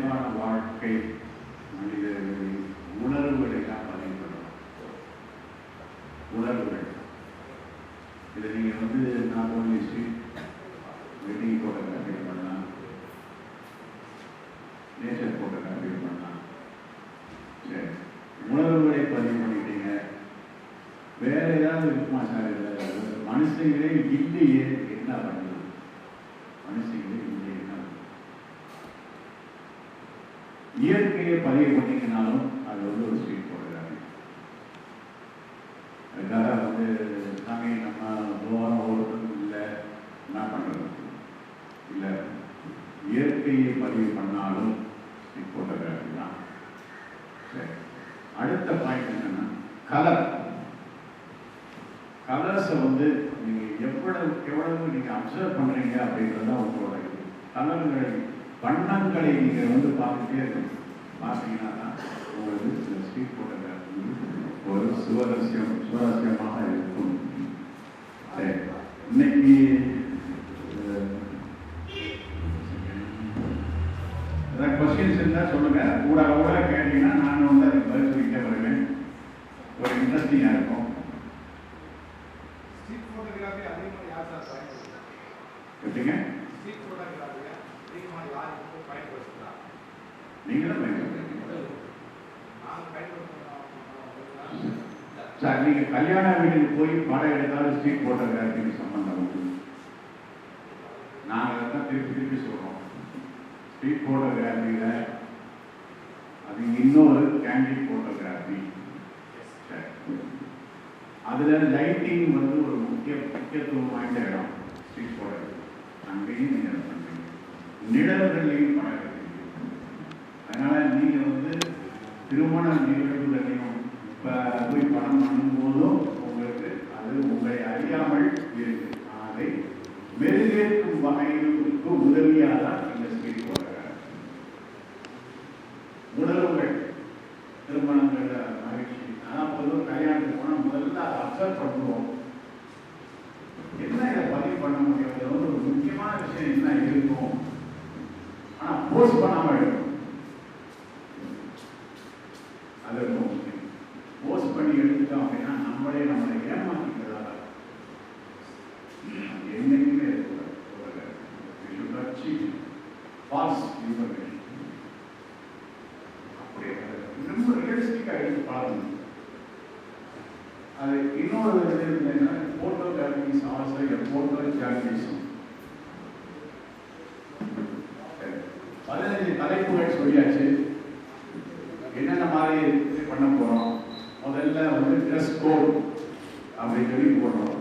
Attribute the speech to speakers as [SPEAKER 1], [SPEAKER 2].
[SPEAKER 1] நிறைவான வாழ்க்கை மனிதர்களின் உணர்வுகளை தான் பதிவு பண்ணலாம். உணர்வுகள் இதை நீங்கள் not only street wedding photography பண்ணலாம், நேச்சர் ஃபோட்டோகிராஃபி பண்ணலாம். சரி, உணர்வுகளை பதிவு பண்ணிட்டீங்க. வேற ஏதாவது இருக்குமா சார்? மனுஷங்களே இல்லையே என்ன பண்ணலாம்? மனுஷங்களே இல்லையே என்ன பண்ணலாம்? இயற்கையை பதிவு பண்ணிங்கனாலும் அது ஒரு ஸ்ட்ரீட் ஃபோட்டோகிராஃபி. அதுக்காக சாமி நம்ம ஓரம் ஓடுறது இல்லை, என்ன பண்ணுறது இல்லை. இயற்கையை பதிவு பண்ணாலும் ஸ்ட்ரீட் ஃபோட்டோகிராஃபி தான். சரி, அடுத்த பாயிண்ட் என்னன்னா கலர்ஸை நீங்கள் எவ்வளவு நீங்கள் அப்சர்வ் பண்ணுறீங்க அப்படின்றது தான் உங்களோட இது. கலர்களை வண்ணங்களை நீங்கள் பார்த்துட்டே இருக்கணும். பார்த்தீங்கன்னா தான் உங்களுக்கு இந்த ஸ்ட்ரீட் ஃபோட்டோகிராஃபி ஒரு சுவாரஸ்யமாக இருக்கும். சரி, இன்னைக்கு ஏதாவது கொஸ்டின்ஸ் இருந்தால் சொல்லுங்கள். கூட கேட்டீங்கன்னா நான் அதுக்கு பதில் சொல்லிட்டே வருவேன். ஒரு இன்ட்ரெஸ்டிங்காக இருக்கும். எப்படிங்க? நீங்களும் சார், நீங்கள் கல்யாண வீட்டுக்கு போய் படம் எடுத்தாலும் ஸ்ட்ரீட் ஃபோட்டோகிராஃபிக்கு சம்பந்தம் உண்டு. நாங்கள் தான் திருப்பி சொல்கிறோம். ஸ்ட்ரீட் ஃபோட்டோகிராஃபியில் அது இன்னொரு கேண்டிட் ஃபோட்டோகிராஃபி. அதில் லைட்டிங் ஒரு முக்கியத்துவம் வாய்ந்த இடம் ஸ்ட்ரீட் ஃபோட்டோகிராஃபி. அங்கேயும் நீங்கள் பண்ணுறீங்க, நிழல்களையும் படம் எடுக்கிறீங்க. அதனால் நீங்கள் திருமண நிகழ்வுகளையும் போய் படம் பண்ணும்போதும் உங்களுக்கு அது உங்களை அறியாமல் இருக்கு. அதை மெருகேற்றும் வகைகளுக்கு உதவியாக தான் இந்த ஸ்ட்ரீட் ஃபோட்டோகிராஃபி. உணர்வுகள், திருமணங்கள மகிழ்ச்சி, ஆனால் பொதுவாக கல்யாணத்துக்கு போனால் முதல்ல அதை அப்சர்வ் பண்ணுவோம். என்ன இதை பதிவு பண்ண முடியாது? ஒரு முக்கியமான விஷயம் என்ன இருக்கும், ஆனால் போஸ்ட் பண்ணாமல் இருக்கும். அது ரொம்ப முக்கியம். போஸ்ட் பண்ணி எடுத்துட்டோம் அப்படின்னா நம்மளை ஏமாற்றிக்கிறதா என்னைக்குமே இருக்கக்கூடாது. ஃபால்ஸ் இன்ஃபர்மேஷன் அப்படியே ரொம்ப ரியலிஸ்டிக்காக எடுத்து பாருங்க. அது இன்னொரு என்னன்னா ஃபோட்டோகிராஃபி ஆல்சோ ஃபோட்டோ ஜேர்னலிசம். 15 தலைப்புகள் சொல்லியாச்சு. என்னென்ன மாதிரி பண்ண போகிறோம்? முதல்ல ட்ரெஸ் கோட் அப்படின்னு சொல்லி போடுறோம்.